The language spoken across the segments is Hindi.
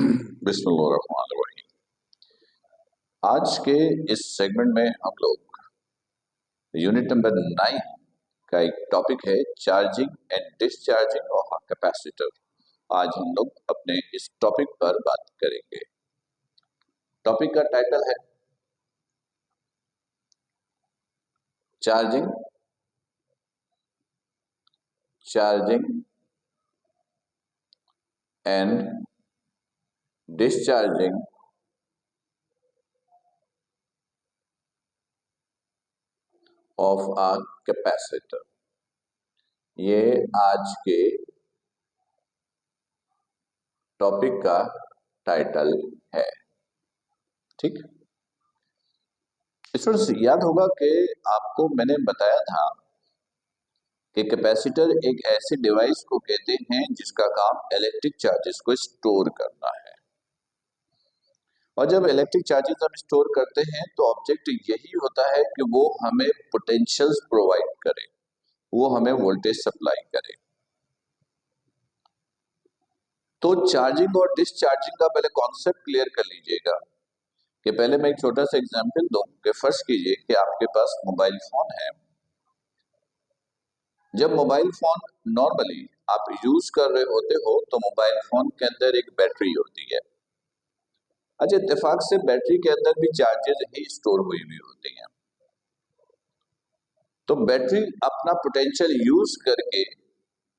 बिस्मिल्लाहिर्रहमानिर्रहीम। आज के इस सेगमेंट में हम लोग यूनिट नंबर 9 का एक टॉपिक है charging and discharging of capacitor. आज हम लोग अपने इस टॉपिक पर बात करेंगे। टॉपिक का टाइटल है charging and discharging of a capacitor. ये आज के टॉपिक का टाइटल है। ठीक, स्टूडेंट्स याद होगा कि आपको मैंने बताया था कि कैपेसिटर एक ऐसे डिवाइस को कहते हैं जिसका काम इलेक्ट्रिक चार्जेस को स्टोर करना है। और जब इलेक्ट्रिक चार्जेस हम स्टोर करते हैं तो ऑब्जेक्ट यही होता है कि वो हमें पोटेंशियल्स प्रोवाइड करे, वो हमें वोल्टेज सप्लाई करे। तो चार्जिंग और डिस्चार्जिंग का पहले कॉन्सेप्ट क्लियर कर लीजिएगा कि पहले मैं एक छोटा सा एग्जांपल दूं कि फर्ज कीजिए कि आपके पास मोबाइल फोन है। जब मोबाइल फोन नॉर्मली आप यूज कर रहे होते हो तो मोबाइल फोन के अंदर एक बैटरी होती है। अच्छा, इत्तेफाक से बैटरी के अंदर भी चार्जेस ही स्टोर हुई हुई होती हैं। तो बैटरी अपना पोटेंशियल यूज करके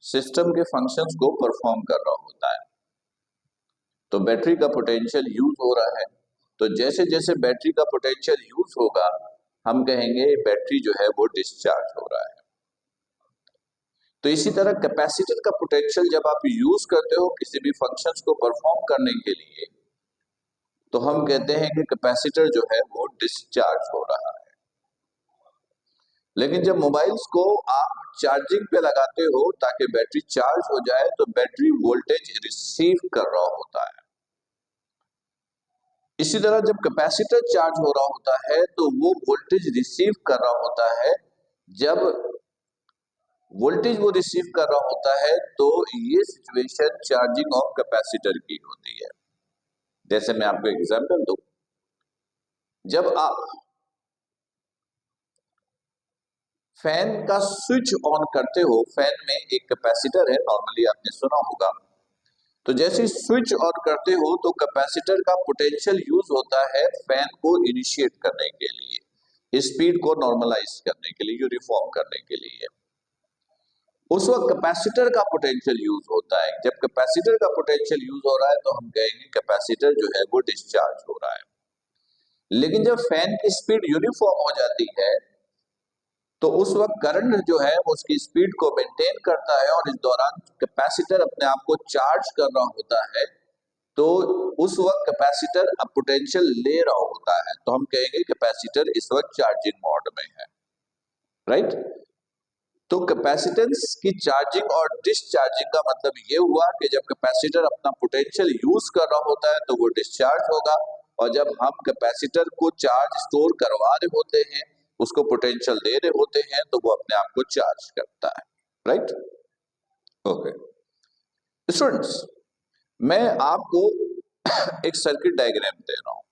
सिस्टम के फंक्शंस को परफॉर्म कर रहा होता है। तो बैटरी का पोटेंशियल यूज हो रहा है, तो जैसे जैसे बैटरी का पोटेंशियल यूज होगा हम कहेंगे बैटरी जो है वो डिस्चार्ज हो रहा है। तो इसी तरह कैपेसिटर का पोटेंशियल जब आप यूज करते हो किसी भी फंक्शंस को परफॉर्म करने के लिए तो हम कहते हैं कि कैपेसिटर जो है वो डिस्चार्ज हो रहा है। लेकिन जब मोबाइल्स को आप चार्जिंग पे लगाते हो ताकि बैटरी चार्ज हो जाए तो बैटरी वोल्टेज रिसीव कर रहा होता है। इसी तरह जब कैपेसिटर चार्ज हो रहा होता है तो वो वोल्टेज रिसीव कर रहा होता है। जब वोल्टेज वो रिसीव कर रहा होता है तो ये सिचुएशन चार्जिंग ऑफ कैपेसिटर की होती है। जैसे मैं आपको एग्जांपल दूं, जब आप फैन का स्विच ऑन करते हो, फैन में एक कैपेसिटर है, नॉर्मली आपने सुना होगा। तो जैसे स्विच ऑन करते हो तो कैपेसिटर का पोटेंशियल यूज होता है फैन को इनिशिएट करने के लिए, स्पीड को नॉर्मलाइज करने के लिए, यूनिफॉर्म करने के लिए। उस वक्त कैपेसिटर का पोटेंशियल यूज होता है। जब कैपेसिटर का पोटेंशियल यूज हो रहा है तो हम कहेंगे कैपेसिटर जो है वो डिस्चार्ज हो रहा है। लेकिन जब फैन की स्पीड यूनिफॉर्म हो जाती है तो उस वक्त करंट जो है वो उसकी स्पीड को मेंटेन करता है और इस दौरान कैपेसिटर अपने आप को चार्ज कर रहा होता है। तो उस वक्त कैपेसिटर अब पोटेंशियल ले रहा होता है, तो हम कहेंगे कैपेसिटर इस वक्त चार्जिंग मोड में है। राइट? तो कैपेसिटेंस की चार्जिंग और डिस्चार्जिंग का मतलब ये हुआ कि जब कैपेसिटर अपना पोटेंशियल यूज कर रहा होता है तो वो डिस्चार्ज होगा, और जब हम कैपेसिटर को चार्ज स्टोर करवा रहे होते हैं, उसको पोटेंशियल दे रहे होते हैं, तो वो अपने आप को चार्ज करता है। राइट? ओके स्टूडेंट्स, मैं आपको एक सर्किट डायग्राम दे रहा हूं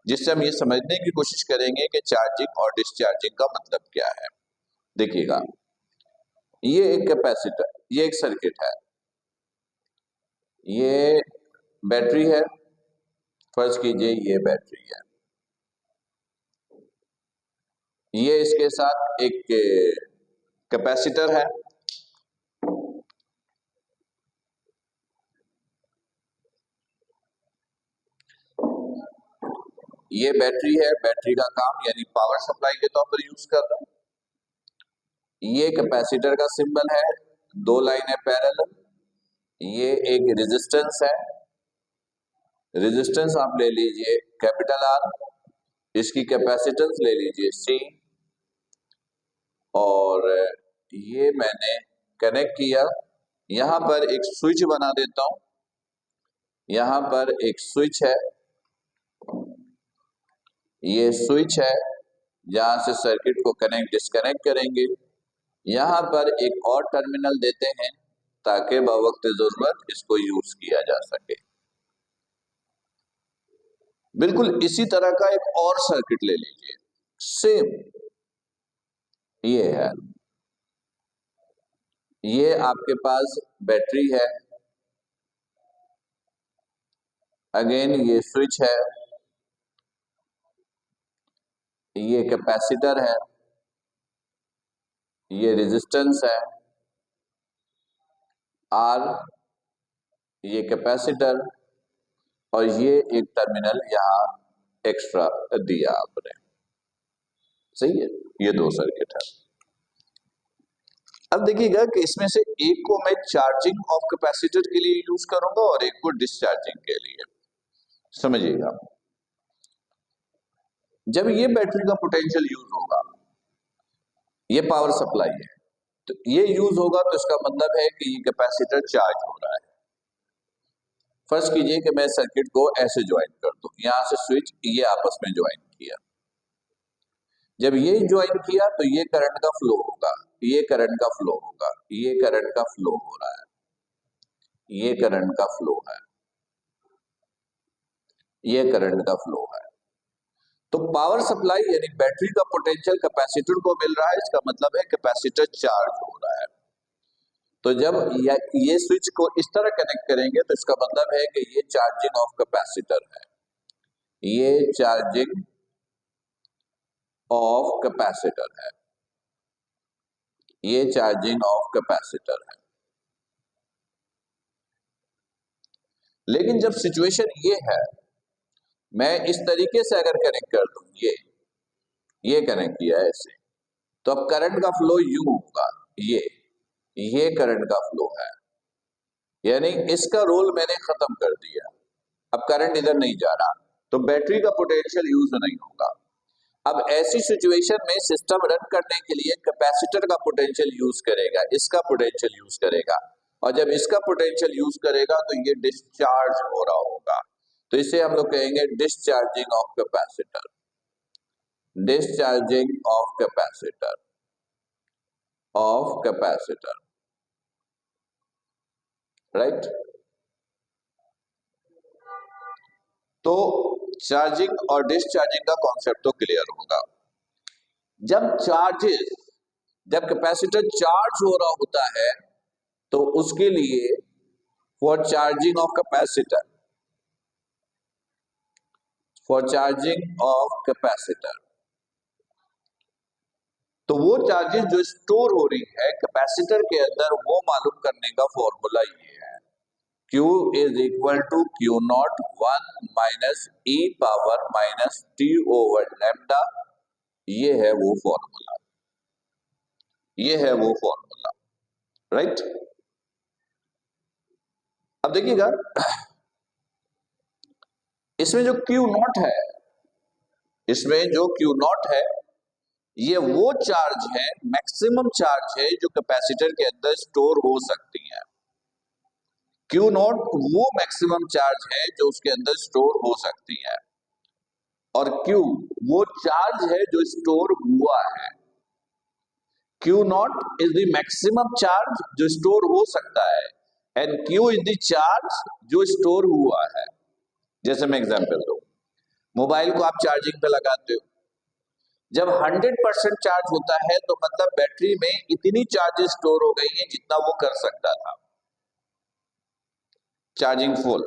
जिससे हम ये समझने की कोशिश करेंगे कि चार्जिंग और डिस्चार्जिंग का मतलब क्या है। देखिएगा, ये एक कैपेसिटर, ये एक सर्किट है, ये बैटरी है। फर्ज कीजिए ये बैटरी है, ये इसके साथ एक कैपेसिटर है। ये बैटरी है, बैटरी का काम यानी पावर सप्लाई के तौर पर यूज कर रहा है। ये कैपेसिटर का सिंबल है, दो लाइनें पैरेलल। ये एक रेजिस्टेंस है, रेजिस्टेंस आप ले लीजिए कैपिटल आर, इसकी कैपेसिटेंस ले लीजिए सी, और ये मैंने कनेक्ट किया। यहां पर एक स्विच बना देता हूं, यहां पर एक स्विच है, ये स्विच है जहां से सर्किट को कनेक्ट डिस्कनेक्ट करेंगे। यहां पर एक और टर्मिनल देते हैं ताकि बवक्त जरूरत इसको यूज किया जा सके। बिल्कुल इसी तरह का एक और सर्किट ले लीजिए, सेम ये है, ये आपके पास बैटरी है, अगेन ये स्विच है, ये कैपेसिटर है, ये रेजिस्टेंस है आर, ये कैपेसिटर, और ये एक टर्मिनल यहां एक्स्ट्रा दिया आपने। सही है, ये दो सर्किट है। अब देखिएगा कि इसमें से एक को मैं चार्जिंग ऑफ कैपेसिटर के लिए यूज करूंगा और एक को डिस्चार्जिंग के लिए। समझिएगा, जब ये बैटरी का पोटेंशियल यूज होगा, ये पावर सप्लाई है, तो ये यूज होगा तो इसका मतलब है कि ये कैपेसिटर चार्ज हो रहा है। फर्स्ट कीजिए कि मैं सर्किट को ऐसे ज्वाइन कर दूं, यहां से स्विच ये आपस में ज्वाइन किया, जब ये ज्वाइन किया तो ये करंट का फ्लो होगा, ये करंट का फ्लो होगा, ये करंट का फ्लो हो रहा है, ये करंट का फ्लो है, ये करंट का फ्लो है। तो पावर सप्लाई यानी बैटरी का पोटेंशियल कैपेसिटर को मिल रहा है, इसका मतलब है कैपेसिटर चार्ज हो रहा है। तो जब ये स्विच को इस तरह कनेक्ट करेंगे तो इसका मतलब है कि ये चार्जिंग ऑफ कैपेसिटर है, ये चार्जिंग ऑफ कैपेसिटर है, ये चार्जिंग ऑफ कैपेसिटर है। लेकिन जब सिचुएशन ये है, मैं इस तरीके से अगर कनेक्ट कर दूं, ये कनेक्ट किया है ऐसे, तो अब करंट का फ्लो यूं होगा, ये करंट का फ्लो है, यानी इसका रोल मैंने खत्म कर दिया, अब करंट इधर नहीं जा रहा, तो बैटरी का पोटेंशियल यूज नहीं होगा। अब ऐसी सिचुएशन में सिस्टम रन करने के लिए कैपेसिटर का पोटेंशियल यूज करेगा, इसका पोटेंशियल यूज करेगा, और जब इसका पोटेंशियल यूज करेगा तो ये डिस्चार्ज हो रहा होगा, तो इसे हम लोग कहेंगे discharging of capacitor, discharging of capacitor, right. तो चार्जिंग और डिस्चार्जिंग का कॉन्सेप्ट तो क्लियर होगा। जब कैपेसिटर चार्ज हो रहा होता है तो उसके लिए फॉर चार्जिंग ऑफ कैपेसिटर, तो वो चार्जेस जो स्टोर हो रही है कैपेसिटर के अंदर, वो मालूम करने का फॉर्मूला ये है, Q is equal to Q not 1 minus e power minus t over lambda. ये है वो फॉर्मूला, ये है वो फॉर्मूला, राइट। अब देखिएगा, इसमें जो Q नॉट है, इसमें जो Q नॉट है, ये वो चार्ज है, मैक्सिमम चार्ज है जो कैपेसिटर के अंदर स्टोर हो सकती है। Q नॉट वो मैक्सिमम चार्ज है जो उसके अंदर स्टोर हो सकती है, और Q वो चार्ज है जो स्टोर हुआ है। Q not is the maximum charge जो स्टोर हो सकता है, and Q is the charge जो स्टोर हुआ है। जैसे मैं एग्जांपल दूं, मोबाइल को आप चार्जिंग पे लगाते हो, जब 100% चार्ज होता है तो मतलब बैटरी में इतनी चार्जेस स्टोर हो गई है जितना वो कर सकता था, चार्जिंग फुल।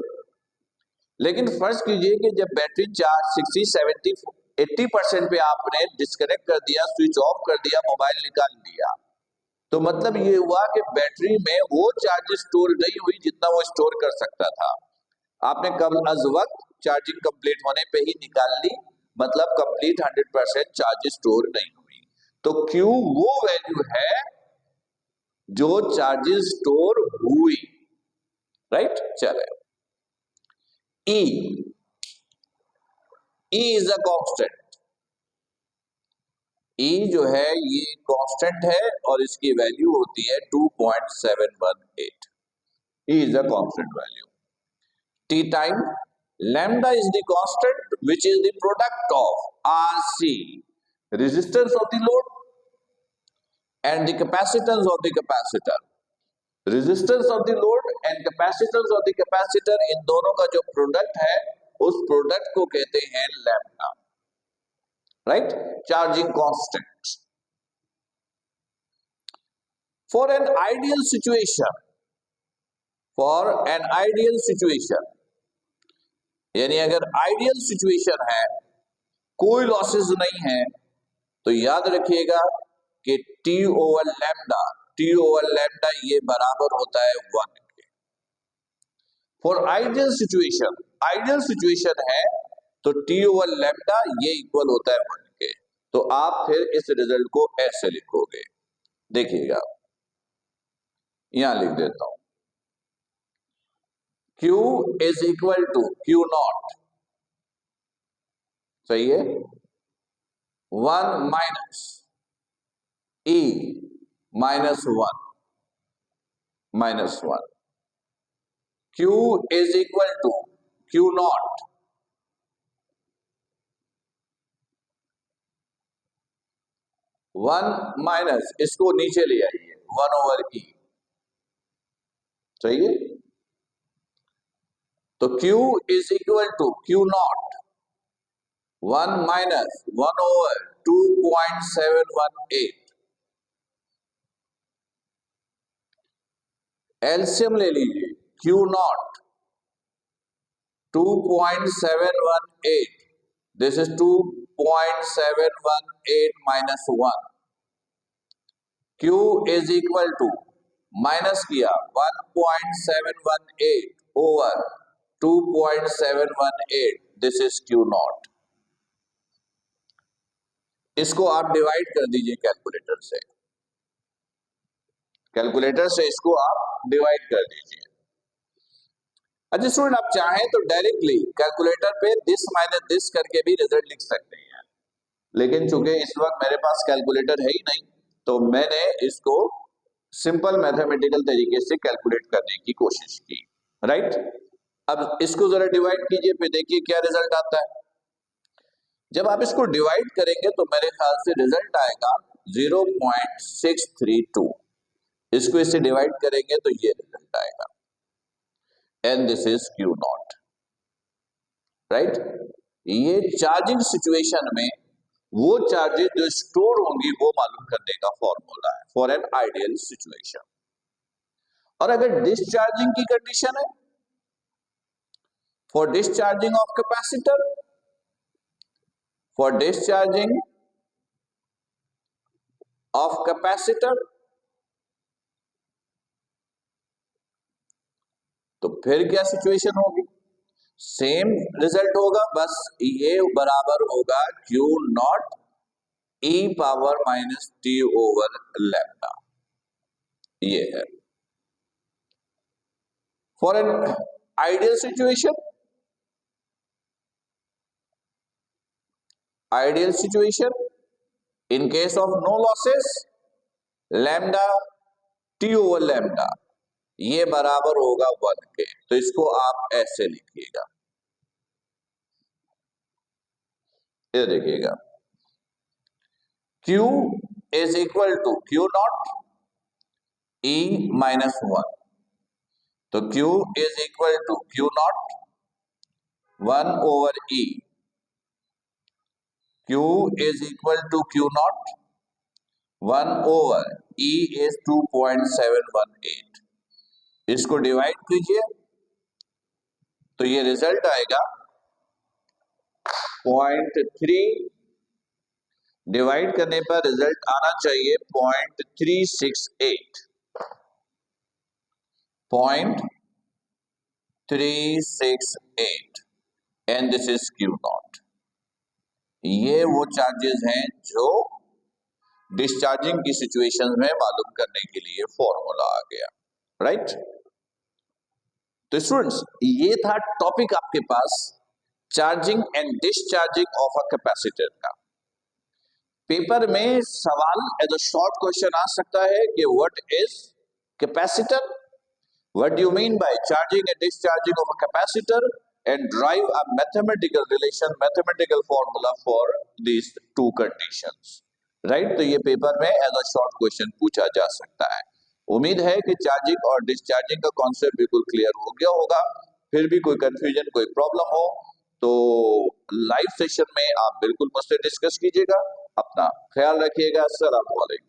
लेकिन फर्ज कीजिए कि जब बैटरी चार्ज 60, 70, 80% पे आपने डिस्कनेक्ट कर दिया, स्विच ऑफ कर दिया, मोबाइल निकाल दिया, तो मतलब ये हुआ कि बैटरी में वो चार्ज स्टोर नहीं हुई जितना वो स्टोर कर सकता था। आपने कम अज वक्त चार्जिंग कंप्लीट होने पे ही निकाल ली, मतलब कंप्लीट 100% चार्ज स्टोर नहीं हुई। तो Q वो वैल्यू है जो चार्जेस स्टोर हुई, राइट। चले, E is a constant, E जो है ये कांस्टेंट है और इसकी वैल्यू होती है 2.718। E is a constant value. T time, lambda is the constant which is the product of RC, resistance of the load, and the capacitance of the capacitor. Resistance of the load and capacitance of the capacitor, इन दोनों का जो प्रोडक्ट है उस प्रोडक्ट को कहते हैं lambda, right, charging constant. For an ideal situation, for an ideal situation, यानी अगर आइडियल सिचुएशन है, कोई लॉसेस नहीं है, तो याद रखिएगा कि T over lambda, T over lambda ये बराबर होता है 1 के। For ideal situation, ideal situation है तो T ओवर लैम्डा ये इक्वल होता है 1 के। तो आप फिर इस रिजल्ट को ऐसे लिखोगे, देखिएगा यहां लिख देता हूं, Q is equal to Q naught, सही है, 1 minus E minus 1 minus 1, Q is equal to Q not 1 minus, इसको नीचे ले आइए, 1 ओवर E, सही है। तो Q is equal to Q not 1 minus 1 over 2.718, LCM ले लीजिए, Q naught 2.718, this is 2.718 minus 1, Q is equal to, minus किया 1.718 over 2.718, this is Q naught. इसको आप डिवाइड कर दीजिए कैलकुलेटर से, कैलकुलेटर से इसको आप डिवाइड कर दीजिए। अच्छा स्टूडेंट, आप चाहें तो डायरेक्टली कैलकुलेटर पे दिस माइनस दिस करके भी रिजल्ट लिख सकते हैं, लेकिन चूंकि इस वक्त मेरे पास कैलकुलेटर है ही नहीं, तो मैंने इसको सिंपल मैथमेटिकल तरीके से कैलकुलेट करने की कोशिश की, राइट। अब इसको जरा डिवाइड कीजिए, फिर देखिए क्या रिजल्ट आता है। जब आप इसको डिवाइड करेंगे तो मेरे ख्याल से रिजल्ट आएगा 0.632, इसको इससे डिवाइड करेंगे तो ये रिजल्ट आएगा, and this is Q not, right. ये चार्जिंग सिचुएशन में वो चार्जेस जो स्टोर होंगी वो मालूम करने का फॉर्मूला है फॉर एन आइडियल सिचुएशन। और अगर डिस्चार्जिंग की कंडीशन है, for discharging of capacitor, for discharging of capacitor, तो फिर क्या सिचुएशन होगी, सेम रिजल्ट होगा, बस ये बराबर होगा Q nought E power minus T over lambda, ये है for an ideal situation. Ideal situation in case of no losses, lambda T over lambda ये बराबर होगा 1 के। तो इसको आप ऐसे लिखिएगा, ये देखिएगा, Q is equal to Q nought E minus 1, तो Q is equal to Q not 1 over E, Q is equal to Q not 1 over E is 2.718, इसको डिवाइड कीजिए तो ये रिजल्ट आएगा 0.3, डिवाइड करने पर रिजल्ट आना चाहिए 0.368, 0.368, and this is Q not. ये वो चार्जेस हैं जो डिस्चार्जिंग की सिचुएशन में मालूम करने के लिए फॉर्मूला आ गया, राइट। तो स्टूडेंट्स, ये था टॉपिक आपके पास charging and discharging of a capacitor का। पेपर में सवाल एज अ शॉर्ट क्वेश्चन आ सकता है कि what is capacitor, what do you mean by charging and discharging of a capacitor, and drive a mathematical relation, mathematical formula for these two conditions, right. तो ये पेपर में एज अ शॉर्ट क्वेश्चन पूछा जा सकता है। उम्मीद है कि चार्जिंग और डिस्चार्जिंग का कॉन्सेप्ट बिल्कुल क्लियर हो गया होगा। फिर भी कोई कंफ्यूजन, कोई प्रॉब्लम हो तो लाइव सेशन में आप बिल्कुल मुझसे डिस्कस कीजिएगा। अपना ख्याल रखिएगा। अस्सलाम वालेकुम।